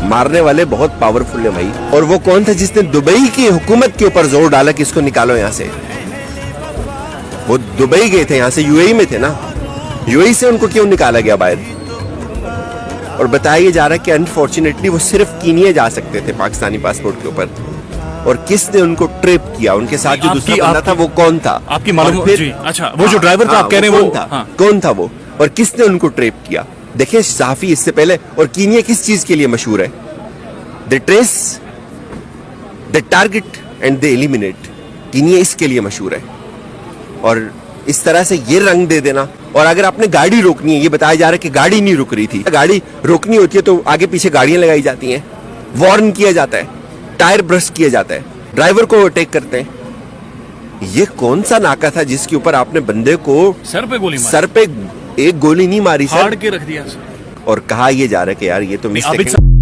मारने वाले बहुत पावरफुल है भाई। और वो कौन था जिसने दुबई की हुकूमत के ऊपर जोर डाला कि इसको निकालो यहाँ से? वो दुबई गए थे, यहाँ से यूएई में थे ना, यूएई से उनको क्यों निकाला गया बाहर? और बताया जा रहा है कि अनफॉर्चुनेटली वो सिर्फ कीनिया जा सकते थे पाकिस्तानी पासपोर्ट के ऊपर। और किसने उनको ट्रिप किया? उनके साथ जो दूसरा बंदा था वो कौन था? आपकी मालूम जी? अच्छा, वो जो ड्राइवर था आप कह रहे हैं वो कौन था वो? और किसने उनको ट्रेप किया? देखिए सहाफी इससे पहले, और कीनिया किस चीज के लिए मशहूर है? They trace, they target and they eliminate. Kenya इसके लिए मशहूर है। और इस तरह से ये रंग दे देना। और अगर आपने गाड़ी रोकनी है, ये बताया जा रहा है कि गाड़ी नहीं रुक रही थी, गाड़ी रोकनी होती है तो आगे पीछे गाड़ियां लगाई जाती हैं, वार्न किया जाता है, टायर ब्रश किया जाता है, ड्राइवर को ओवरटेक करते हैं। ये कौन सा नाका था जिसके ऊपर आपने बंदे को सर पे गोली मारी? सर पे एक गोली नहीं मारी सर, फाड़ के रख दिया। और कहा यह जा रहा है कि यार ये तो मिस्टेक है।